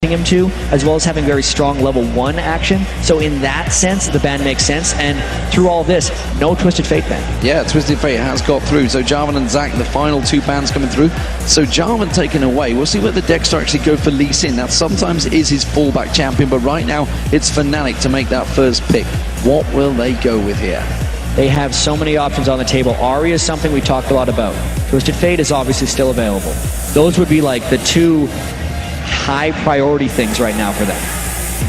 him to, as well as having very strong level 1 action. So in that sense, the ban makes sense. And through all this, no Twisted Fate ban. Yeah, Twisted Fate has got through. So Jarvan and Zac, the final 2 bans coming through. So Jarvan taken away. We'll see whether Dexter actually go for Lee Sin. That sometimes is his fallback champion, but right now it's Fnatic to make that first pick. What will they go with here? They have so many options on the table. Ahri is something we talked a lot about. Twisted Fate is obviously still available. Those would be like the 2 high priority things right now for them.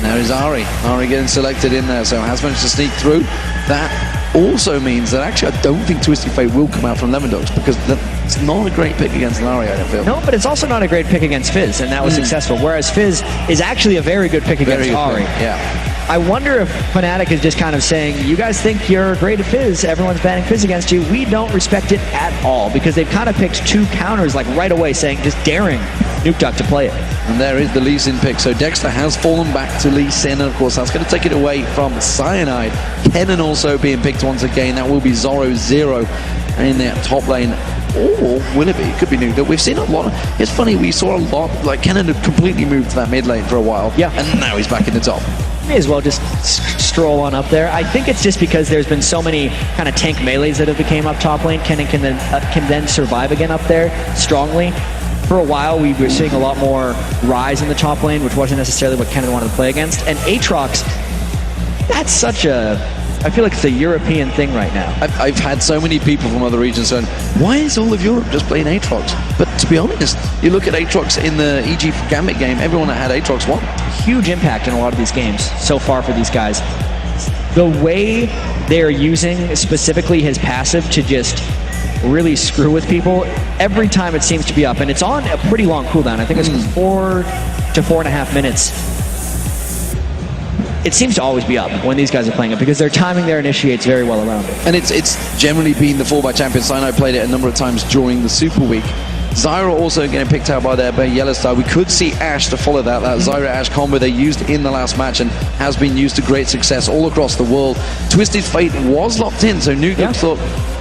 There is Ahri. Ahri getting selected in there, so has managed to sneak through. That also means that actually I don't think Twisted Fate will come out from Lemondogs, because it's not a great pick against Ahri, I don't feel. No, but it's also not a great pick against Fizz, and that was successful. Whereas Fizz is actually a very good pick against Ahri. Yeah. I wonder if Fnatic is just kind of saying, you guys think you're great at Fizz, everyone's banning Fizz against you, we don't respect it at all, because they've kind of picked 2 counters like right away, saying, just daring Nukeduck to play it. And there is the Lee Sin pick. So Dexter has fallen back to Lee Sin, and of course that's going to take it away from Cyanide. Kennen also being picked once again. That will be Zoro 0 in the top lane. Or will it be? It could be Nukeduck. We've seen a lot. It's funny, we saw a lot, like Kennen had completely moved to that mid lane for a while. Yeah. And now he's back in the top. May as well just stroll on up there. I think it's just because there's been so many kind of tank melees that have become up top lane. Kennen can then survive again up there strongly. For a while, we were seeing a lot more Rise in the top lane, which wasn't necessarily what Kennen wanted to play against. And Aatrox, that's such a... I feel like it's a European thing right now. I've had so many people from other regions saying, why is all of Europe just playing Aatrox? But to be honest, you look at Aatrox in the EG Gambit game, everyone that had Aatrox won. Huge impact in a lot of these games so far for these guys. The way they're using specifically his passive to just really screw with people, every time it seems to be up, and it's on a pretty long cooldown. I think it's 4 to 4.5 minutes. It seems to always be up when these guys are playing it, because their timing there initiates very well around it. And it's generally been the fallback champion. Cyanide played it a number of times during the Super Week. Zyra also getting picked out by their Yellowstar. We could see Ashe to follow that Zyra-Ashe combo they used in the last match and has been used to great success all across the world. Twisted Fate was locked in, so Nukeduck thought,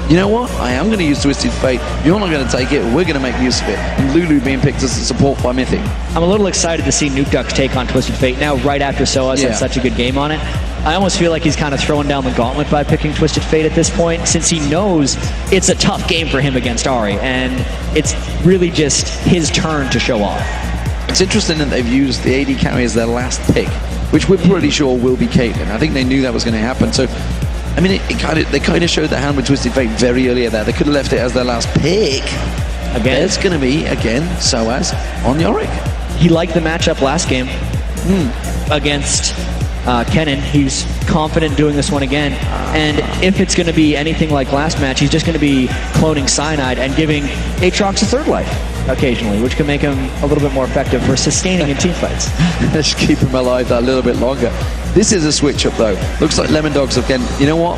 you know what, I am going to use Twisted Fate, you're not going to take it, we're going to make use of it. And Lulu being picked as a support by Mythic. I'm a little excited to see Nukeduck's take on Twisted Fate now, right after Soaz had such a good game on it. I almost feel like he's kind of throwing down the gauntlet by picking Twisted Fate at this point, since he knows it's a tough game for him against Ahri, and it's really just his turn to show off. It's interesting that they've used the AD carry as their last pick, which we're pretty sure will be Caitlyn. I think they knew that was going to happen, so I mean, they kind of showed their hand with Twisted Fate very earlier there. They could have left it as their last pick. Again, it's going to be, again, Soaz on Yorick. He liked the matchup last game against Kennen. He's confident doing this one again. And if it's going to be anything like last match, he's just going to be cloning Cyanide and giving Aatrox a third life occasionally, which can make him a little bit more effective for sustaining in team fights. Let's keep him alive that little bit longer. This is a switch up though. Looks like Lemondogs again. You know what?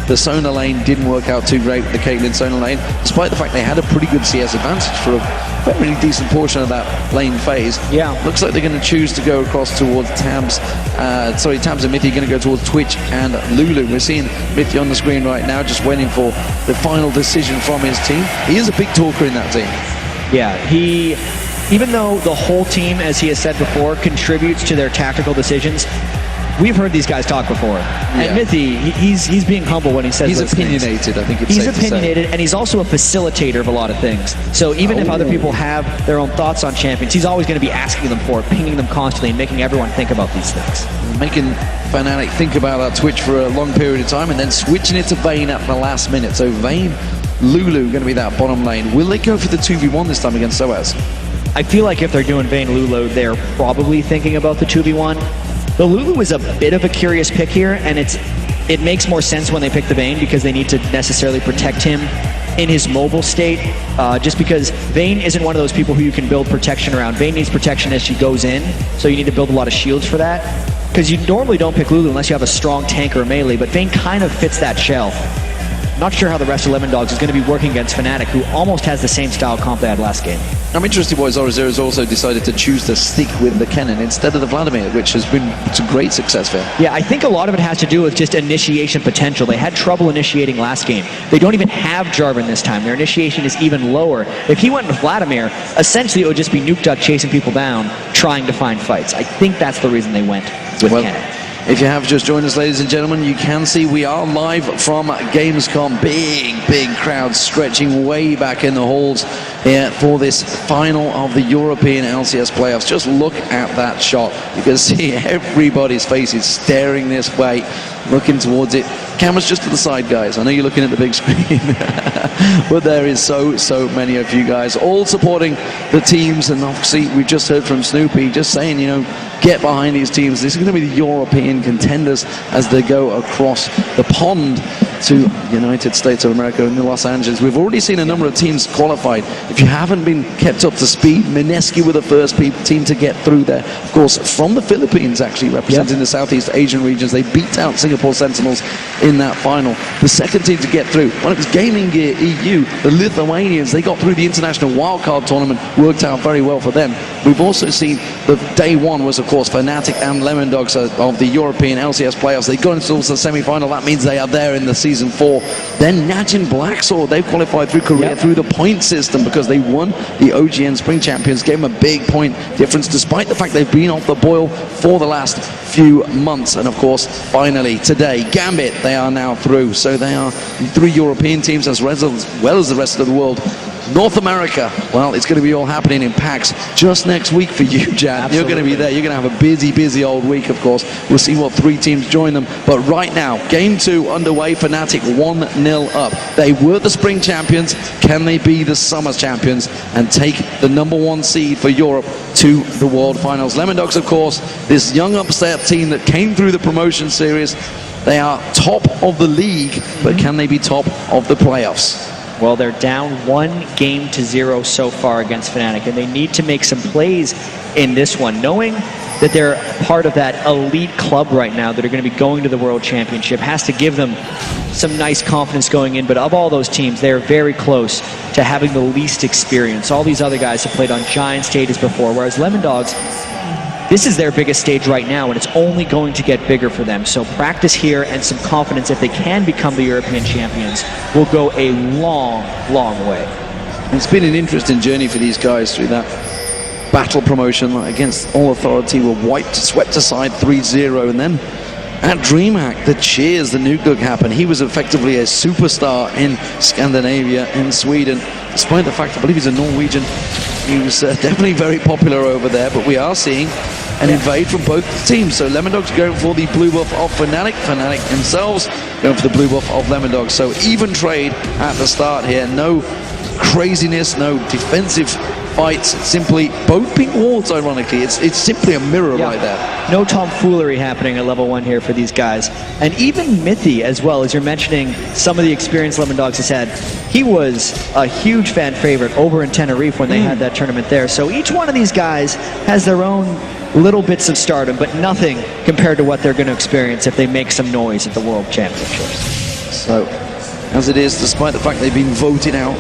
The Sona lane didn't work out too great with the Caitlyn Sona lane, despite the fact they had a pretty good CS advantage for a very decent portion of that lane phase. Yeah. Looks like they're going to choose to go across towards Tabs. Tabs and Mithy going to go towards Twitch and Lulu. We're seeing Mithy on the screen right now, just waiting for the final decision from his team. He is a big talker in that team. Yeah, even though the whole team, as he has said before, contributes to their tactical decisions, we've heard these guys talk before. And Mithy, he's being humble when he says he's opinionated, I think it's he's safe to say. opinionated, and he's also a facilitator of a lot of things. So even if other people have their own thoughts on champions, he's always going to be asking them for it, pinging them constantly, and making everyone think about these things. Making Fnatic think about that Twitch for a long period of time, and then switching it to Vayne at the last minute. So Vayne, Lulu going to be that bottom lane. Will they go for the 2v1 this time against Soaz? I feel like if they're doing Vayne Lulu, they're probably thinking about the 2v1. The Lulu is a bit of a curious pick here, and it makes more sense when they pick the Vayne, because they need to necessarily protect him in his mobile state, just because Vayne isn't one of those people who you can build protection around. Vayne needs protection as she goes in, so you need to build a lot of shields for that, because you normally don't pick Lulu unless you have a strong tank or a melee, but Vayne kind of fits that shell. not sure how the rest of Lemon Dogs is going to be working against Fnatic, who almost has the same style comp they had last game. I'm interested why Zoro has also decided to choose to stick with the Kennen instead of the Vladimir, which has been some great success for him. Yeah, I think a lot of it has to do with just initiation potential. They had trouble initiating last game. They don't even have Jarvan this time. Their initiation is even lower. If he went with Vladimir, essentially it would just be Nuke Duck chasing people down, trying to find fights. I think that's the reason they went with Kennen. If you have just joined us, ladies and gentlemen, you can see we are live from Gamescom. Big crowds stretching way back in the halls here for this final of the European LCS playoffs. Just look at that shot. You can see everybody's faces staring this way, looking towards it. Camera's just to the side, guys. I know you're looking at the big screen, but there is so many of you guys all supporting the teams. And obviously, we've just heard from Snoopy just saying, you know, get behind these teams. This is going to be the European contenders as they go across the pond to United States of America and Los Angeles. We've already seen a number of teams qualified. If you haven't been kept up to speed, Mineski were the first team to get through there. Of course, from the Philippines, actually, representing the Southeast Asian regions. They beat out Singapore Sentinels in that final. The second team to get through, well, it was Gaming Gear EU, the Lithuanians. They got through the International Wildcard Tournament, worked out very well for them. We've also seen that day one was, of course, Fnatic and Lemon Dogs of the European LCS playoffs. They got into the semi-final. That means they are there in the Season 4. Then Najin Blacksword, they qualified through Korea through the point system because they won the OGN Spring Champions, gave them a big point difference despite the fact they've been off the boil for the last few months. And of course, finally today, Gambit, they are now through. So they are 3 European teams as well as the rest of the world. North America, well, it's going to be all happening in PAX just next week for you, Jan. Absolutely. You're going to be there. You're going to have a busy old week, of course. We'll see what 3 teams join them. But right now, Game 2 underway. Fnatic 1-0 up. They were the Spring Champions. Can they be the Summer Champions and take the #1 seed for Europe to the World Finals? Lemon Dogs, of course, this young upstart team that came through the promotion series. They are top of the league, but can they be top of the playoffs? Well, they're down 1-0 so far against Fnatic, and they need to make some plays in this one, knowing that they're part of that elite club right now that are going to be going to the World Championship. Has to give them some nice confidence going in, but of all those teams, they're very close to having the least experience. All these other guys have played on giant stages before, whereas Lemon Dogs, this is their biggest stage right now, and it's only going to get bigger for them. So practice here and some confidence, if they can become the European champions, will go a long way. It's been an interesting journey for these guys through that battle promotion against All Authority. Were swept aside 3-0, and then at DreamHack, the cheers, the Nuke Duck happened. He was effectively a superstar in Scandinavia, in Sweden, despite the fact, I believe he's a Norwegian. He was definitely very popular over there, but we are seeing an invade from both teams. So Lemon Dogs going for the blue buff of Fnatic. Fnatic themselves going for the blue buff of Lemon Dogs. So even trade at the start here. No craziness, no defensive fights. Simply both pink wards, ironically. It's simply a mirror right there. No tomfoolery happening at level 1 here for these guys. And even Mithy as well, as you're mentioning some of the experience Lemon Dogs has had. He was a huge fan favorite over in Tenerife when they had that tournament there. So each one of these guys has their own little bits of stardom, but nothing compared to what they're going to experience if they make some noise at the World Championships. So, as it is, despite the fact they've been voted out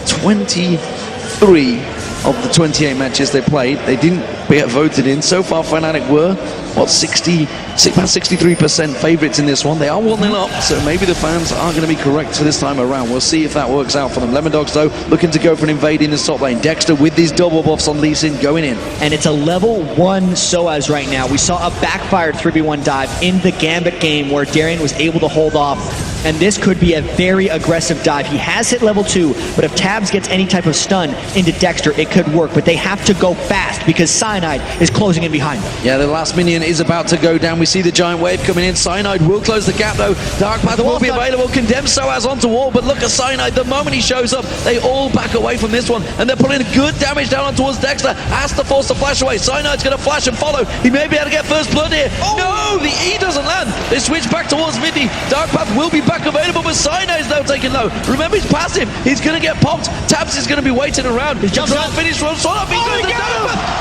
23 of the 28 matches they played, they didn't get voted in. So far, Fnatic were, about 63% favourites in this one. They are 1-0 up, so maybe the fans are going to be correct for this time around. We'll see if that works out for them. Lemon Dogs, though, looking to go for an invade in the top lane. Dexter with these double buffs on Lee Sin going in. And it's a level 1 SOAS right now. We saw a backfired 3v1 dive in the Gambit game where Darian was able to hold off, and this could be a very aggressive dive. He has hit level 2, but if Tabs gets any type of stun into Dexter, it could work, but they have to go fast because Cyanide is closing in behind them. Yeah, the last minion is about to go down. We see the giant wave coming in. Cyanide will close the gap, though. Dark Path will be available. Condemned Soaz onto wall, but look at Cyanide. The moment he shows up, they all back away from this one, and they're putting good damage down on towards Dexter. Has to force the flash away. Cyanide's going to flash and follow. He may be able to get first blood here. No, the E doesn't land. They switch back towards Mithy. Dark Path will be back available, but Cyanide's now taken low. Remember, he's passive. He's going to get popped. Tabs is going to be waiting around. He's just finish run.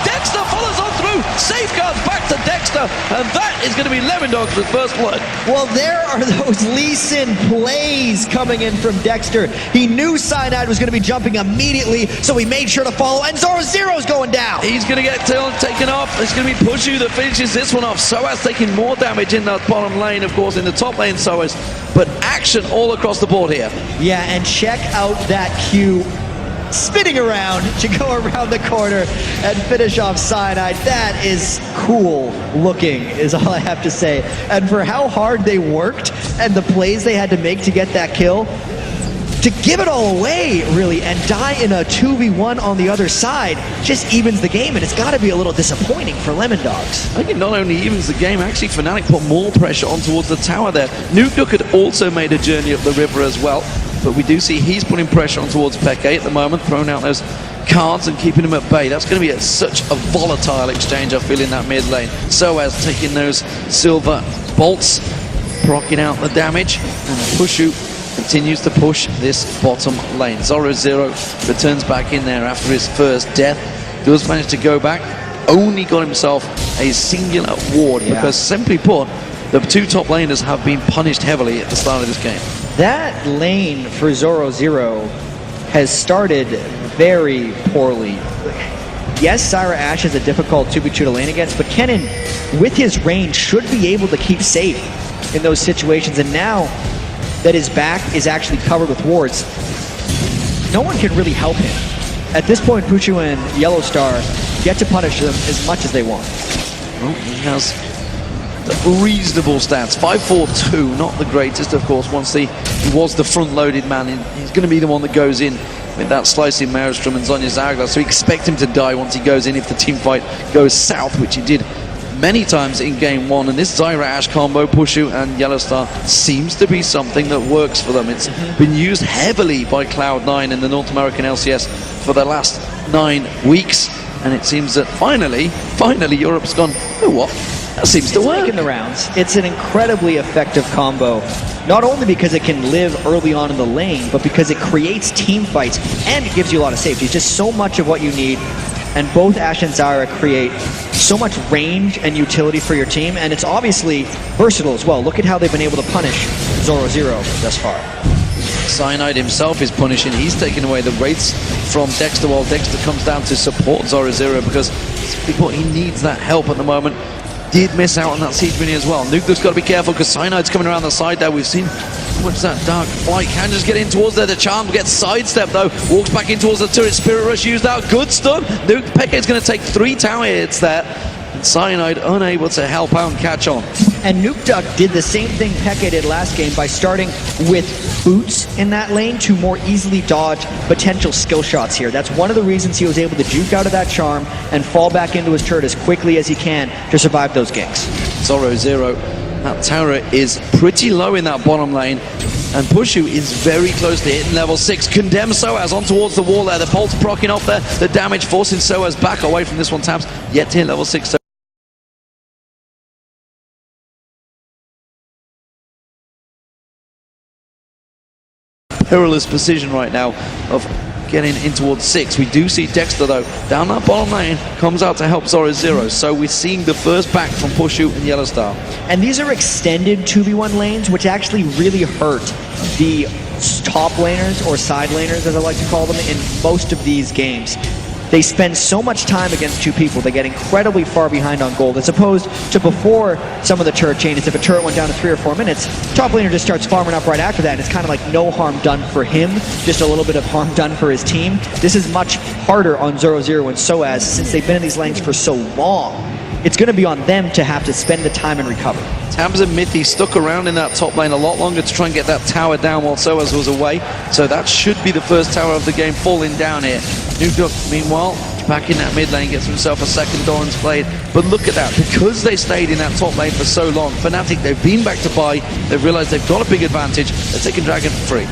Dexter follows on through. Safeguards back to Dexter. Dexter, and that is going to be Lemondog with first blood. Well, there are those Lee Sin plays coming in from Dexter. He knew Cyanide was going to be jumping immediately, so he made sure to follow, and Zoro0's going down. He's going to get taken off. It's going to be Pushu that finishes this one off. Soaz taking more damage in that bottom lane, of course, in the top lane, Soaz. But action all across the board here. Yeah, and check out that Q spinning around to go around the corner and finish off Cyanide. That is cool looking, is all I have to say. And for how hard they worked and the plays they had to make to get that kill, to give it all away, really, and die in a 2v1 on the other side just evens the game, and it's got to be a little disappointing for Lemondogs. I think it not only evens the game, actually Fnatic put more pressure on towards the tower there. Nuke had also made a journey up the river as well, but we do see he's putting pressure on towards Peke at the moment, throwing out those cards and keeping him at bay. That's going to be such a volatile exchange, I feel, in that mid lane. Soaz taking those silver bolts, procking out the damage, and Pushu continues to push this bottom lane. Zoro0 returns back in there after his first death. Does manage to go back. Only got himself a singular ward because, simply put, the two top laners have been punished heavily at the start of this game. That lane for Zoro0 has started very poorly. Yes, Zyra Ashe is a difficult 2v2 to lane against, but Kennen, with his range, should be able to keep safe in those situations. And now that his back is actually covered with wards, no one can really help him. At this point, Pushu and Yellowstar get to punish them as much as they want. Well, he has the reasonable stats. 5-4-2, not the greatest, of course. Once he was the front-loaded man, he's going to be the one that goes in with that slicing Maelstrom and Zhonya Zagla, so we expect him to die once he goes in if the team fight goes south, which he did many times in game one. And this Zyra Ashe combo, Pushu and Yellowstar, seems to be something that works for them. It's been used heavily by Cloud9 in the North American LCS for the last 9 weeks, and it seems that finally Europe's gone, you know what, that seems to work. Making the rounds. It's an incredibly effective combo, not only because it can live early on in the lane, but because it creates team fights and it gives you a lot of safety. It's just so much of what you need. And both Ashe and Zyra create so much range and utility for your team, and it's obviously versatile as well. Look at how they've been able to punish Zoro0 thus far. Cyanide himself is punishing. He's taking away the wraiths from Dexter, while Dexter comes down to support Zoro0 because he needs that help at the moment. Did miss out on that siege mini as well. Nuke's got to be careful because Cyanide's coming around the side there. We've seen what's that dark flight. Can just get in towards there. The charm gets sidestepped though. Walks back in towards the turret. Spirit Rush used out. Good stun. Nuke Peke's going to take 3 tower hits there. And Cyanide unable to help out and catch on. And Nuke did the same thing Peke did last game by starting with boots in that lane to more easily dodge potential skill shots here. That's one of the reasons he was able to juke out of that charm and fall back into his turret as quickly as he can to survive those ganks. Zoro0, that tower is pretty low in that bottom lane, and Pushu is very close to hitting level 6. Condemn Soaz on towards the wall there. The pulse procking off there. The damage forcing Soaz back away from this one. Tabs yet to hit level 6. Perilous position right now of getting in towards 6. We do see Dexter though down that bottom lane, comes out to help Zoro0. So we're seeing the first back from Pushu and Yellowstar. And these are extended 2v1 lanes, which actually really hurt the top laners, or side laners as I like to call them, in most of these games. They spend so much time against 2 people, they get incredibly far behind on gold, as opposed to before some of the turret chains. If a turret went down to 3 or 4 minutes, top laner just starts farming up right after that, and it's kind of like no harm done for him, just a little bit of harm done for his team. This is much harder on Zoro0 and Soaz, since they've been in these lanes for so long. It's going to be on them to have to spend the time and recover. Tabs and Mythy stuck around in that top lane a lot longer to try and get that tower down while Soaz was away. So that should be the first tower of the game falling down here. Nuke, meanwhile, back in that mid lane, gets himself a second Doran's Blade. But look at that, because they stayed in that top lane for so long, Fnatic, they've been back to buy, they've realized they've got a big advantage, they're taking Dragon for free.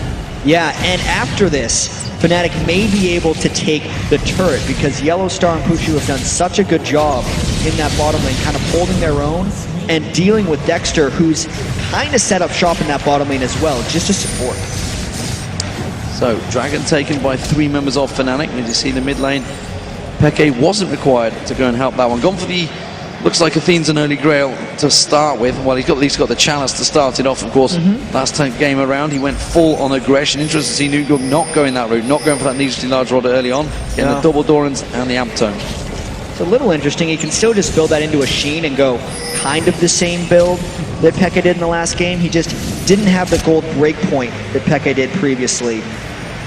Yeah, and after this, Fnatic may be able to take the turret, because Yellowstar and Pushu have done such a good job in that bottom lane, kind of holding their own and dealing with Dexter, who's kind of set up shop in that bottom lane as well, just to support. So, Dragon taken by 3 members of Fnatic. As you see the mid lane, Peke wasn't required to go and help that one. Gone for the Looks like Athene's an early grail to start with. Well, he's got, at least got the chalice to start it off, of course. Last game around, he went full on aggression. Interesting to see Nuguk not going that route, not going for that needlessly large rod early on, getting the double Dorans and the amp tone. It's a little interesting. He can still just build that into a Sheen and go kind of the same build that Pekka did in the last game. He just didn't have the gold breakpoint that Pekka did previously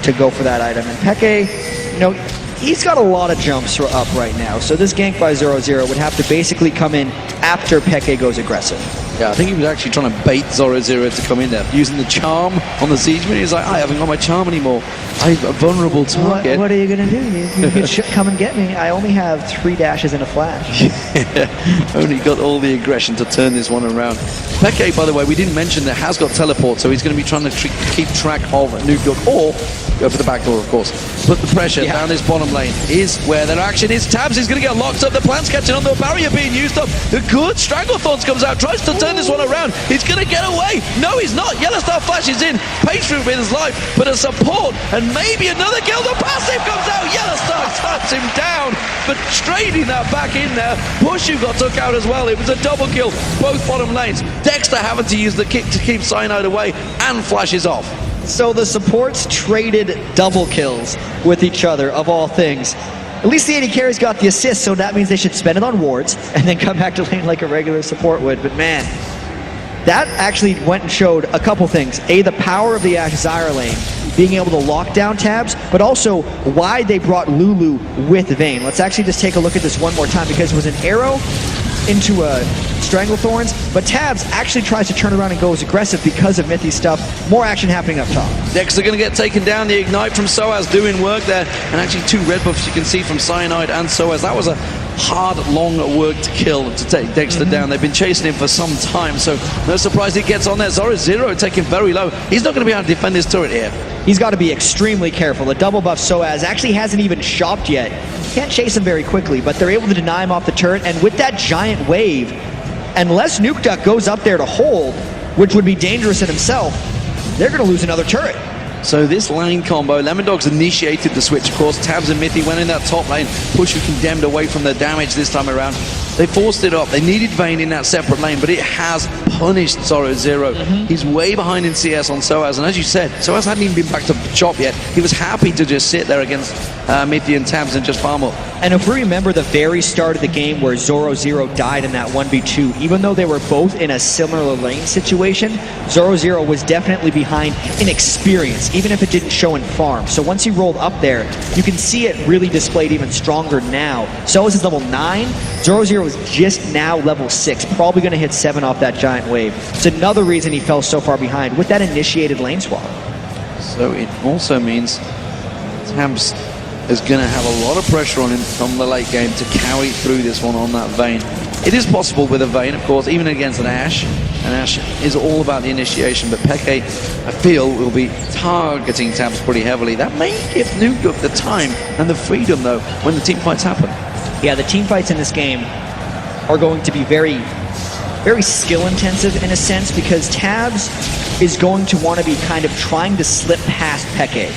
to go for that item. And Pekka, you know, he's got a lot of jumps up right now, so this gank by 0-0 would have to basically come in after Pekka goes aggressive. Yeah, I think he was actually trying to bait 0-0 to come in there, using the charm on the Siegeman. He's like, I haven't got my charm anymore. I'm a vulnerable target. What are you going to do? You should come and get me. I only have 3 dashes and a flash. Yeah, only got all the aggression to turn this one around. Pekka, by the way, we didn't mention that has got teleport, so he's going to be trying to keep track of Nuguk, or go for the back door, of course. Put the pressure down this bottom lane is where their action is. Tabs is going to get locked up. The plant's catching on. The barrier being used up. The good Stranglethorns comes out, tries to turn this one around. He's going to get away. No, he's not. Yellowstar flashes in. Patriot with his life, but a support and maybe another kill. The passive comes out. Yellowstar taps him down, but trading that back in there. Pushu got took out as well. It was a double kill, both bottom lanes. Dexter having to use the kick to keep Cyanide away and flashes off. So the supports traded double kills with each other, of all things. At least the AD carries got the assist, so that means they should spend it on wards and then come back to lane like a regular support would. But man, that actually went and showed a couple things. A, the power of the Ashe Zyra lane, being able to lock down Tabs, but also why they brought Lulu with Vayne. Let's actually just take a look at this one more time, because it was an arrow into a Stranglethorns, but Tabs actually tries to turn around and goes aggressive because of Mithy's stuff. More action happening up top. Dexter going to get taken down. The Ignite from Soaz doing work there, and actually 2 red buffs you can see from Cyanide and Soaz. That was a hard, long work to kill to take Dexter down. They've been chasing him for some time, so no surprise he gets on there. 0-0 taken very low. He's not going to be able to defend his turret here. He's got to be extremely careful. The double buff Soaz actually hasn't even shopped yet. Can't chase him very quickly, but they're able to deny him off the turret, and with that giant wave, unless Nuke Duck goes up there to hold, which would be dangerous in himself, they're going to lose another turret. So this lane combo, Lemon Dogs initiated the switch, of course. Tabs and Mithy went in that top lane. Pushu condemned away from the damage this time around. They forced it up. They needed Vayne in that separate lane, but it has punished 0-0. He's way behind in CS on Soaz, and as you said, Soaz hadn't even been back to chop yet. He was happy to just sit there against Mithy and Tabs and just farm up. And if we remember the very start of the game where 0-0 died in that 1v2, even though they were both in a similar lane situation, 0-0 was definitely behind in experience, even if it didn't show in farm. So once he rolled up there, you can see it really displayed even stronger now. Soaz is level 9, 0-0 is just now level 6, probably going to hit 7 off that giant wave. It's another reason he fell so far behind with that initiated lane swap. So it also means Tabs is going to have a lot of pressure on him from the late game to carry through this one on that Vayne. It is possible with a Vayne, of course, even against an Ashe. And Ashe is all about the initiation, but Pekka, I feel, will be targeting Tabs pretty heavily. That may give Nuguk the time and the freedom, though, when the team fights happen. Yeah, the team fights in this game are going to be very skill intensive in a sense, because Tabs is going to want to be kind of trying to slip past Pekka.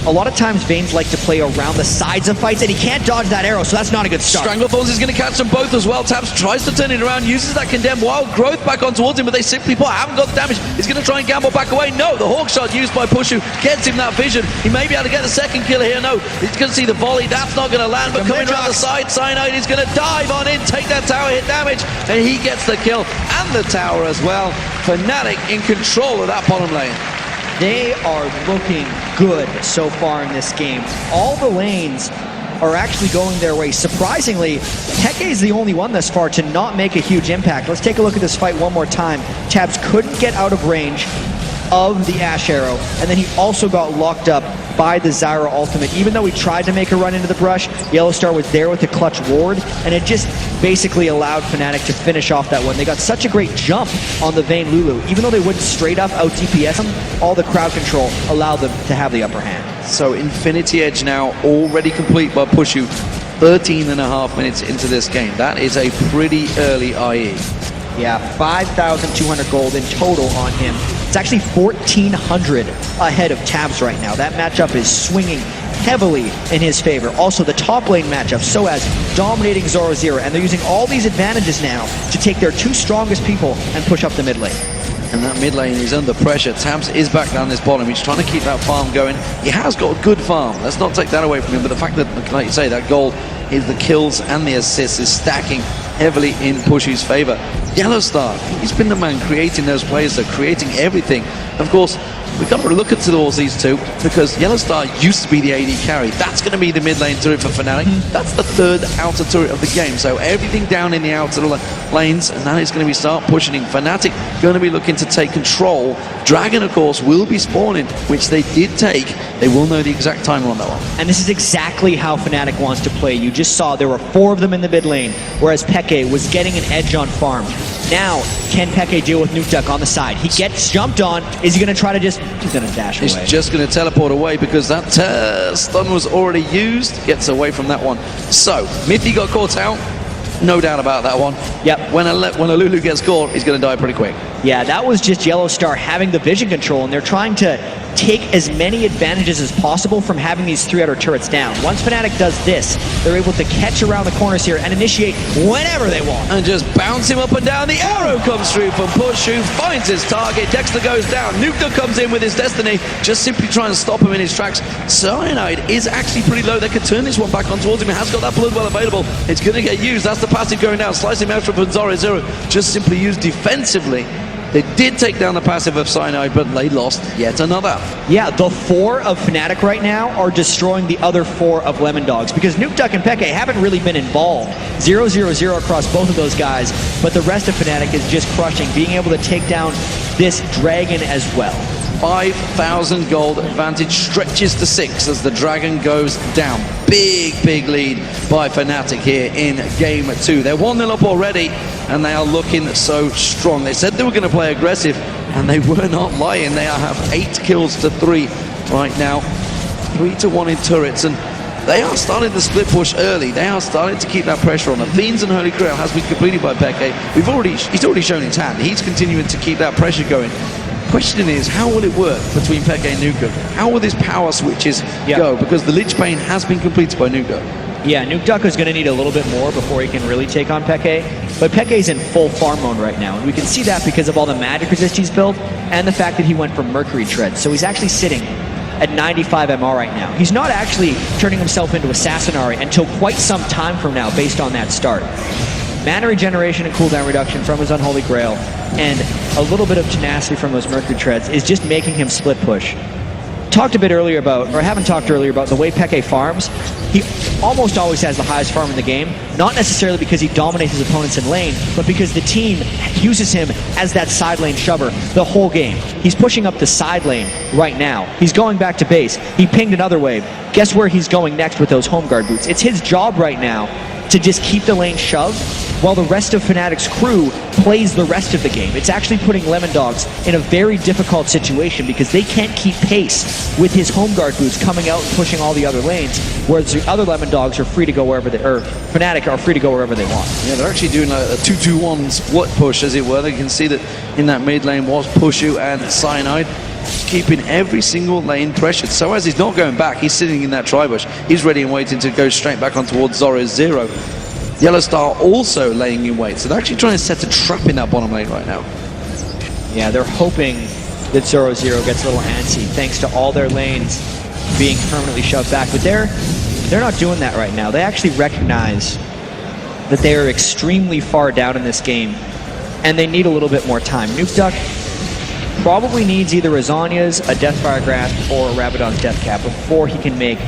A lot of times Vayne's like to play around the sides of fights, and he can't dodge that arrow, so that's not a good start. Stranglethorns is going to catch them both as well. Tabs tries to turn it around, uses that condemned wild growth back on towards him, but they simply haven't got the damage. He's going to try and gamble back away. No, the hawk shot used by Pushu gets him that vision. He may be able to get the second kill here. No, he's going to see the volley. That's not going to land, but coming around the side, Cyanide is going to dive on in, take that tower, hit damage, and he gets the kill and the tower as well. Fnatic in control of that bottom lane. They are looking good so far in this game. All the lanes are actually going their way. Surprisingly, Pekka is the only one thus far to not make a huge impact. Let's take a look at this fight one more time. Tabs couldn't get out of range of the Ashe arrow, and then he also got locked up by the Zyra ultimate. Even though he tried to make a run into the brush, Yellowstar was there with the clutch ward, and it just basically allowed Fnatic to finish off that one. They got such a great jump on the Vayne Lulu. Even though they wouldn't straight up out DPS him, all the crowd control allowed them to have the upper hand. So Infinity Edge now already complete by Pushu, 13.5 minutes into this game. That is a pretty early IE. Yeah, 5,200 gold in total on him. It's actually 1,400 ahead of Tabs right now. That matchup is swinging heavily in his favor. Also, the top lane matchup, Soaz dominating Zoro Zero, and they're using all these advantages now to take their two strongest people and push up the mid lane. And that mid lane is under pressure. Tams is back down this bottom. He's trying to keep that farm going. He has got a good farm. Let's not take that away from him. But the fact that, like you say, that goal is the kills and the assists is stacking heavily in Pushy's favor. Yellowstar, he's been the man creating those plays, so creating everything. Of course, we've got to look at towards these two because Yellowstar used to be the AD carry. That's going to be the mid lane turret for Fnatic. That's the third outer turret of the game. So everything down in the outer lanes, and now it's going to be start pushing. Fnatic going to be looking to take control. Dragon, of course, will be spawning, which they did take. They will know the exact time on that one. And this is exactly how Fnatic wants to play. You just saw there were 4 of them in the mid lane, whereas Peke was getting an edge on farm. Now, can Peke deal with Nuke Duck on the side? He gets jumped on. Is he going to try to just... He's going to dash away. He's just going to teleport away because that stun was already used. Gets away from that one. So, Mithy got caught out. No doubt about that one. Yep. When a Lulu gets caught, he's going to die pretty quick. Yeah, that was just Yellowstar having the vision control, and they're trying to take as many advantages as possible from having these 3 outer turrets down. Once Fnatic does this, they're able to catch around the corners here and initiate whenever they want. And just bounce him up and down. The arrow comes through from Pushu, finds his target. Dexter goes down. Nuke comes in with his destiny, just simply trying to stop him in his tracks. Cyanide is actually pretty low. They could turn this one back on towards him. He has got that blood well available. It's going to get used. That's the passive going down. Slicing him out from Zoro Zero. Just simply used defensively. They did take down the passive of Cyanide, but they lost yet another. Yeah, the 4 of Fnatic right now are destroying the other 4 of Lemon Dogs because Nuke Duck and Peke haven't really been involved. 0-0-0 across both of those guys, but the rest of Fnatic is just crushing, being able to take down this Dragon as well. 5,000 gold advantage stretches to 6 as the Dragon goes down. Big lead by Fnatic here in game 2. They're 1-0 up already, and they are looking so strong. They said they were going to play aggressive, and they were not lying. They have 8 kills to 3 right now. 3-1 in turrets, and they are starting to split push early. They are starting to keep that pressure on. The Fiends and Holy Grail has been completed by Peke. He's already shown his hand. He's continuing to keep that pressure going. Question is, how will it work between Peke and Nuke? How will these power switches go? Because the Lich Bane has been completed by Nuke. Yeah, Nuke Duck is going to need a little bit more before he can really take on Peke. But Peke's in full farm mode right now. And we can see that because of all the magic resist he's built and the fact that he went for Mercury Tread. So he's actually sitting at 95 MR right now. He's not actually turning himself into Assassinari until quite some time from now based on that start. Mana regeneration and cooldown reduction from his Unholy Grail and a little bit of tenacity from those Mercury Treads is just making him split push. Talked a bit earlier about, or haven't talked earlier about the way Peke farms. He almost always has the highest farm in the game, not necessarily because he dominates his opponents in lane, but because the team uses him as that side lane shover the whole game. He's pushing up the side lane right now. He's going back to base. He pinged another wave. Guess where he's going next with those home guard boots? It's his job right now to just keep the lane shoved while the rest of Fnatic's crew plays the rest of the game. It's actually putting Lemon Dogs in a very difficult situation because they can't keep pace with his home guard boots coming out and pushing all the other lanes, whereas the other Lemon Dogs are free to go wherever they, or Fnatic are free to go wherever they want. Yeah, they're actually doing a 2-2-1 split push, as it were. They can see that in that mid lane was Pushu and Cyanide, keeping every single lane pressured. So as he's not going back, he's sitting in that tri-bush. He's ready and waiting to go straight back on towards Zoro Zero. Yellowstar also laying in wait. So they're actually trying to set a trap in that bottom lane right now. Yeah, they're hoping that Zoro Zero gets a little antsy thanks to all their lanes being permanently shoved back. But they're not doing that right now. They actually recognize that they are extremely far down in this game and they need a little bit more time. Nuke Duck probably needs either a Zanya's, a Deathfire Grasp, or a Rabadon's Death Cap before he can make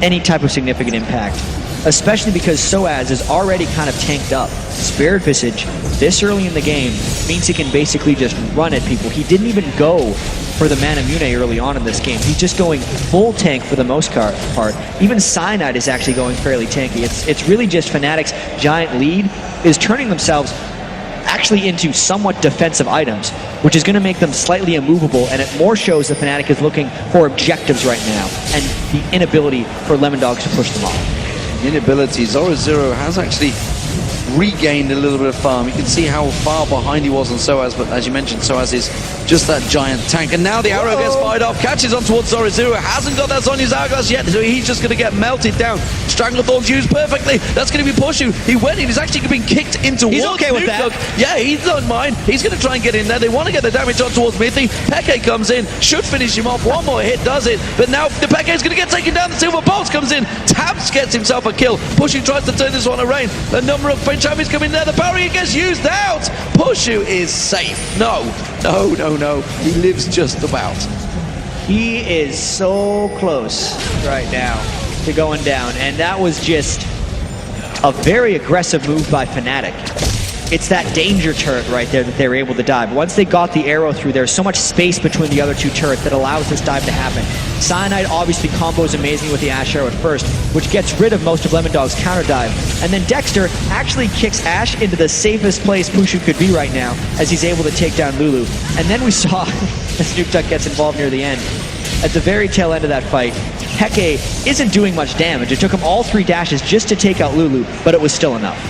any type of significant impact. Especially because Soaz is already kind of tanked up. Spirit Visage, this early in the game, means he can basically just run at people. He didn't even go for the Mana Mune early on in this game. He's just going full tank for the most part. Even Cyanide is actually going fairly tanky. It's really just Fnatic's giant lead is turning themselves actually into somewhat defensive items, which is going to make them slightly immovable, and it more shows that Fnatic is looking for objectives right now and the inability for Lemon Dogs to push them off. Inability. Zoro Zero has actually regained a little bit of farm. You can see how far behind he was on Soaz, but as you mentioned, Soaz is just that giant tank. And now the arrow gets fired off, catches on towards Zoro. Hasn't got that Zonya's hourglass yet, so he's just going to get melted down. Stranglethorn's used perfectly. That's going to be Pushu. He went in. He's actually being kicked into He's okay with that. Yeah, he's not mine. He's going to try and get in there. They want to get the damage on towards Mithy. Peke comes in, should finish him off. One more hit does it, but now the Peke is going to get taken down. The Silver Pulse comes in. Tabs gets himself a kill. Pushu tries to turn this one around. A number of French champions come in there. The parry gets used out. Pushu is safe. No. He lives just about. He is so close right now to going down, and that was just a very aggressive move by Fnatic. It's that danger turret right there that they were able to dive. Once they got the arrow through, there's so much space between the other two turrets that allows this dive to happen. Cyanide obviously combos amazing with the Ashe arrow at first, which gets rid of most of Lemondog's counter dive. And then Dexter actually kicks Ashe into the safest place Pushu could be right now, as he's able to take down Lulu. And then we saw, as Nukeduck gets involved near the end, at the very tail end of that fight, Peke isn't doing much damage. It took him all 3 dashes just to take out Lulu, but it was still enough.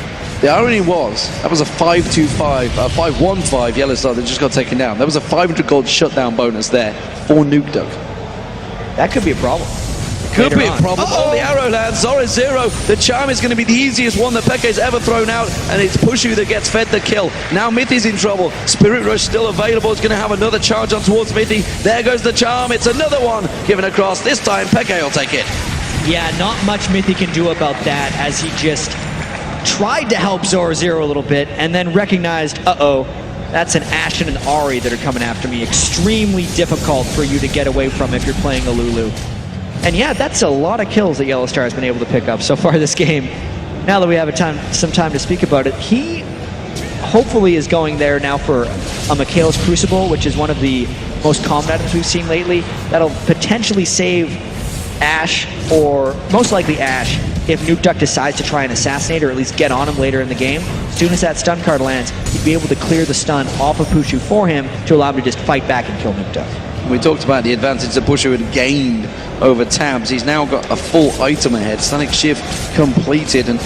The irony was, that was a 5-2-5, 5-1-5 Yellow Star that just got taken down. There was a 500 gold shutdown bonus there for Nukeduck. That could be a problem. Could be a problem. Oh, the arrow lands. Zoro 0. The charm is going to be the easiest one that Peke's ever thrown out, and it's Pushu that gets fed the kill. Now Mithy's in trouble. Spirit Rush still available. It's going to have another charge on towards Mithy. There goes the charm. It's another one given across. This time Peke will take it. Yeah, not much Mithy can do about that, as he just tried to help Zoro 0 a little bit, and then recognized, that's an Ashe and an Ahri that are coming after me. Extremely difficult for you to get away from if you're playing a Lulu. And yeah, that's a lot of kills that Yellow Star has been able to pick up so far this game. Now that we have some time to speak about it, he hopefully is going there now for a Mikhail's Crucible, which is one of the most common items we've seen lately. That'll potentially save Ashe, or most likely Ashe, if Nukeduck decides to try and assassinate or at least get on him later in the game. As soon as that stun card lands, he'd be able to clear the stun off of Pushu for him to allow him to just fight back and kill Nukeduck. We talked about the advantage that Pushu had gained over Tabs. He's now got a full item ahead. Sonic Shift completed, and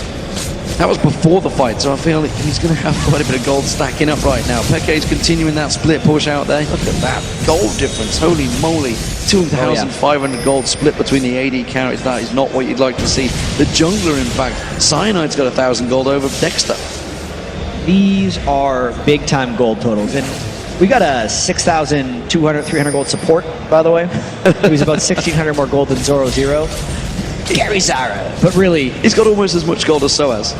that was before the fight, so I feel like he's going to have quite a bit of gold stacking up right now. Peke's continuing that split push out there. Look at that gold difference. Holy moly. 2,500 gold split between the AD carries. That is not what you'd like to see. The jungler, in fact, Cyanide's got 1,000 gold over Dexter. These are big-time gold totals, and we got a 6,200, 300 gold support, by the way. He was about 1,600 more gold than Zoro 0. Gary Zara. But really, he's got almost as much gold as Soaz.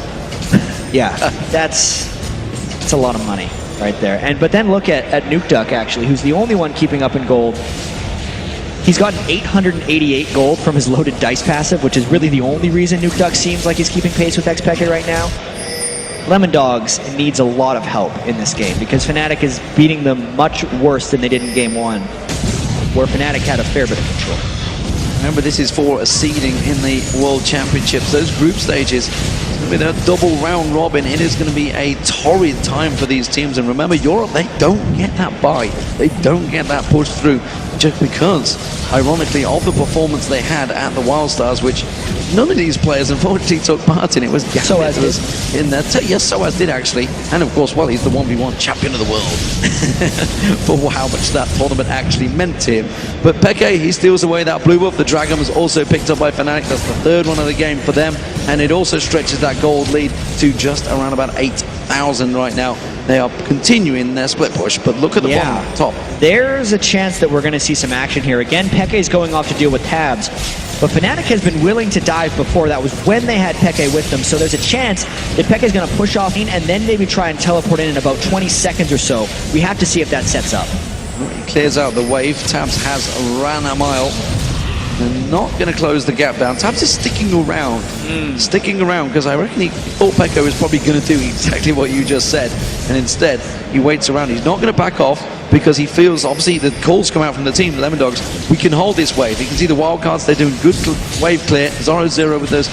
Yeah, that's a lot of money right there. But then look at Nukeduck, actually, who's the only one keeping up in gold. He's gotten 888 gold from his loaded dice passive, which is really the only reason Nukeduck seems like he's keeping pace with Xpeke right now. Lemondogs needs a lot of help in this game because Fnatic is beating them much worse than they did in Game 1, where Fnatic had a fair bit of control. Remember, this is for a seeding in the World Championships. Those group stages, it's going to be a double round robin. It is going to be a torrid time for these teams. And remember, Europe, they don't get that bye. They don't get that push through just because, ironically, of the performance they had at the Wildstars, which none of these players unfortunately took part in. It was Soaz in that. Yes, Soaz did actually. And of course, well, he's the 1v1 champion of the world for how much that tournament actually meant to him. But Peke, he steals away that blue buff. The Dragon was also picked up by Fnatic. That's the third one of the game for them. And it also stretches that gold lead to just around about 8,000 right now. They are continuing their split push, but look at the bottom top. There's a chance that we're going to see some action here. Again, Peke's going off to deal with Tabs, but Fnatic has been willing to dive before. That was when they had Peke with them, so there's a chance that Peke's going to push off and then maybe try and teleport in about 20 seconds or so. We have to see if that sets up. He clears out the wave. Tabs has ran a mile. They're not going to close the gap down. Tabs is sticking around. Sticking around because I reckon he thought Peke was probably going to do exactly what you just said. And instead, he waits around. He's not going to back off because he feels, obviously, the calls come out from the team, the Lemondogs. We can hold this wave. You can see the wildcards. They're doing good wave clear. Zoro 0 with those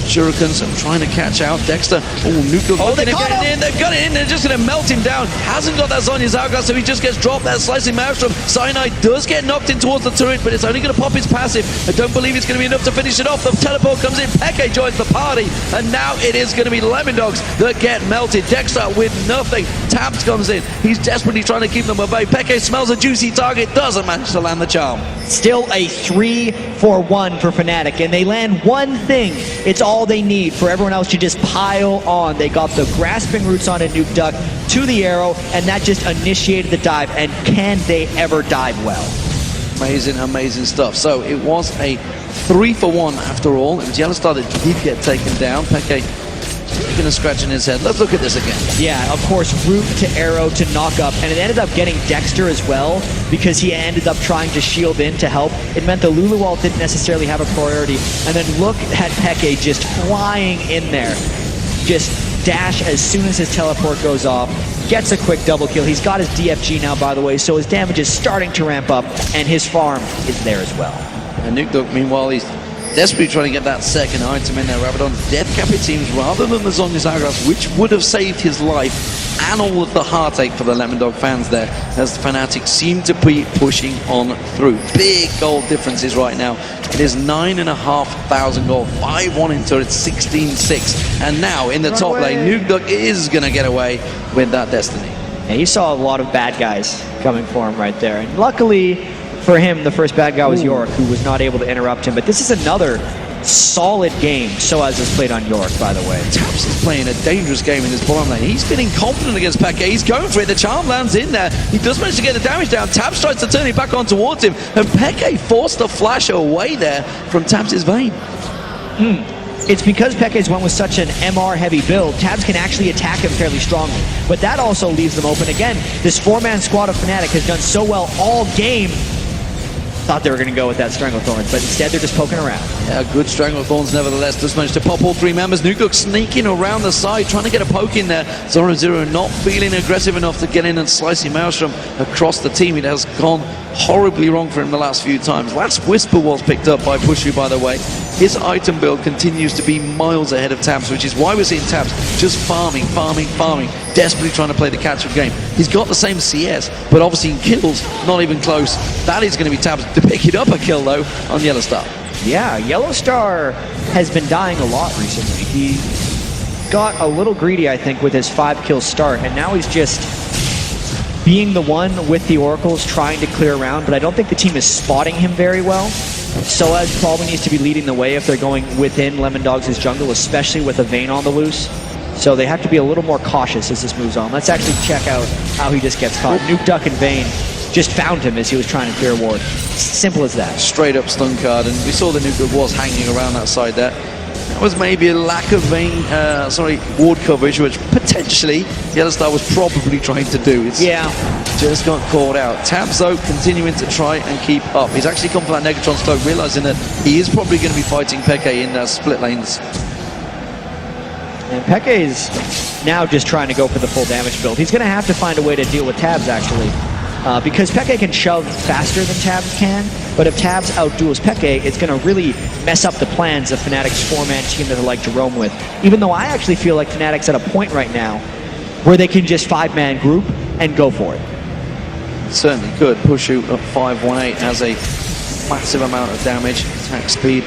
shurikens and trying to catch out Dexter. Oh, Nuke they caught him. in. They've got it in. They're just going to melt him down. Hasn't got that Zhonya's hourglass, so he just gets dropped. That slicing maelstrom. Cyanide does get knocked in towards the turret, but it's only going to pop his passive. I don't believe it's going to be enough to finish it off. The teleport comes in. Peke joins the party, and now it is going to be Lemon Dogs that get melted. Dexter with nothing. Tabs comes in. He's desperately trying to keep them at bay. Peke smells a juicy target, doesn't manage to land the charm. Still a 3-for-1 for Fnatic, and they land one thing. It's all they need for everyone else to just pile on. They got the grasping roots on a Nuke Duck to the arrow, and that just initiated the dive. And can they ever dive well? Amazing, amazing stuff. So it was a 3-for-1 after all. It was Yellowstar that did get taken down. Peke taking a scratch in his head. Let's look at this again. Yeah, of course, root to arrow to knock up, and it ended up getting Dexter as well because he ended up trying to shield in to help. It meant the Lulu ult didn't necessarily have a priority. And then look at Peke just flying in there. Just dash as soon as his teleport goes off. Gets a quick double kill. He's got his DFG now, by the way, so his damage is starting to ramp up, and his farm is there as well. And Nuke Duck, meanwhile, he's desperately trying to get that second item in there. Rabadon's death cap, it seems, rather than the Zhonya's hourglass, which would have saved his life, and all of the heartache for the Lemon Dog fans there, as the Fnatic seem to be pushing on through. Big gold differences right now. It is 9,500 gold, 5-1 in turrets, 16-6. And now in the top lane, Nuke Duck is going to get away with that destiny. Yeah, he saw a lot of bad guys coming for him right there. And luckily for him, the first bad guy was York, who was not able to interrupt him. But this is another solid game. Soaz has played on York, by the way. Taps is playing a dangerous game in this bottom lane. He's feeling confident against Peke. He's going for it. The charm lands in there. He does manage to get the damage down. Taps tries to turn it back on towards him. And Peke forced the flash away there from Taps' vein. It's because Peke's went with such an MR-heavy build, Tabs can actually attack him fairly strongly. But that also leaves them open. Again, this 4-man squad of Fnatic has done so well all game. Thought they were going to go with that Stranglethorns, but instead they're just poking around. Yeah, good Stranglethorns nevertheless. Just managed to pop all 3 members. Nuke Duck sneaking around the side, trying to get a poke in there. Zoro not feeling aggressive enough to get in and slice him Maelstrom across the team. It has gone horribly wrong for him the last few times. Last Whisper was picked up by Pushu, by the way. His item build continues to be miles ahead of Tabs, which is why we're seeing Tabs just farming, desperately trying to play the catch-up game. He's got the same CS, but obviously in kills, not even close. That is going to be Tabs to pick it up a kill, though, on Yellowstar. Yeah, Yellowstar has been dying a lot recently. He got a little greedy, I think, with his 5-kill start, and now he's just being the one with the Oracles trying to clear around, but I don't think the team is spotting him very well. Soaz probably needs to be leading the way if they're going within Lemon Dogs' jungle, especially with a Vayne on the loose. So they have to be a little more cautious as this moves on. Let's actually check out how he just gets caught. Nuke Duck and Vayne just found him as he was trying to clear ward. Simple as that. Straight up stun card, and we saw the Nuke Duck was hanging around that side there. That was maybe a lack of ward coverage, which potentially Yellowstar was probably trying to do. It's just got caught out. Tabs, though, continuing to try and keep up. He's actually come for that Negatron Cloak, realizing that he is probably going to be fighting Peke in split lanes. And Peke is now just trying to go for the full damage build. He's going to have to find a way to deal with Tabs, actually. Because Peke can shove faster than Tabs can, but if Tabs outduels Peke, it's going to really mess up the plans of Fnatic's 4-man team that they like to roam with. Even though I actually feel like Fnatic's at a point right now where they can just 5-man group and go for it. Certainly could. Pushu up 5-1-8 has a massive amount of damage, attack speed.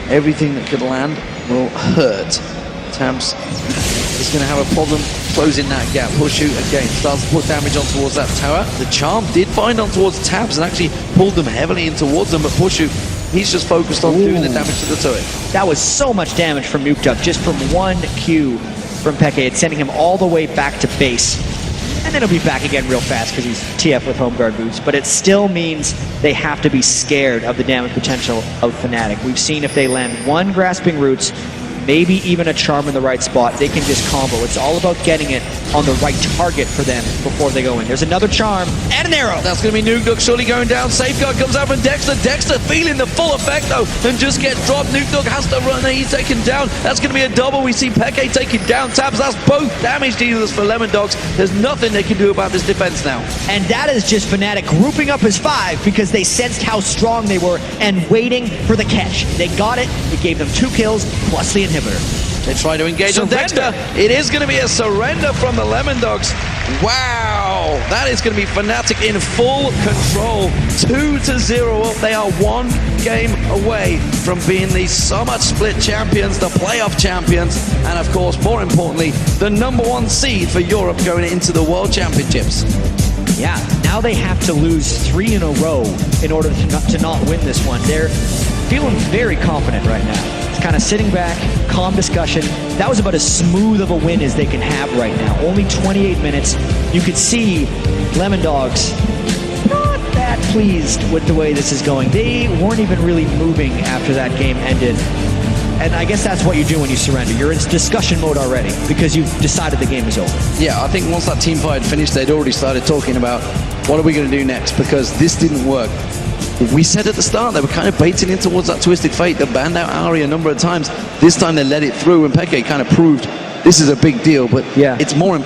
Everything that could land will hurt. Tabs is going to have a problem closing that gap. Pushu again starts to put damage on towards that tower. The charm did find on towards Tabs and actually pulled them heavily in towards them, but Pushu, he's just focused on doing the damage to the turret. That was so much damage from Nuke Duck just from one Q from Peke. It's sending him all the way back to base. And then he'll be back again real fast because he's TF with home guard boots. But it still means they have to be scared of the damage potential of Fnatic. We've seen if they land one Grasping Roots, maybe even a charm in the right spot, they can just combo. It's all about getting it on the right target for them before they go in. There's another charm and an arrow. That's going to be Nuke Duck surely going down. Safeguard comes out from Dexter. Dexter feeling the full effect though and just gets dropped. Nuke Duck has to run there. He's taken down. That's going to be a double. We see Peke taking down Tabs. That's both damage dealers for Lemon Dogs. There's nothing they can do about this defense now. And that is just Fnatic grouping up as 5 because they sensed how strong they were and waiting for the catch. They got it. It gave them 2 kills plus the inhibitor. inhibitor. They try to engage on Dexter. It is going to be a surrender from the Lemon Dogs. Wow, that is going to be Fnatic in full control. 2-0 up. They are one game away from being the Summer Split champions, the playoff champions, and of course, more importantly, the #1 seed for Europe going into the World Championships. Yeah, now they have to lose 3 in a row in order to not win this one. They're feeling very confident right now. It's kind of sitting back, calm discussion. That was about as smooth of a win as they can have right now. Only 28 minutes. You could see Lemon Dogs not that pleased with the way this is going. They weren't even really moving after that game ended. And I guess that's what you do when you surrender. You're in discussion mode already because you've decided the game is over. Yeah, I think once that team fight had finished, they'd already started talking about what are we going to do next, because this didn't work. We said at the start they were kind of baiting in towards that Twisted Fate. They banned out Ari a number of times. This time they let it through, and Peke kind of proved this is a big deal, but yeah, it's more important.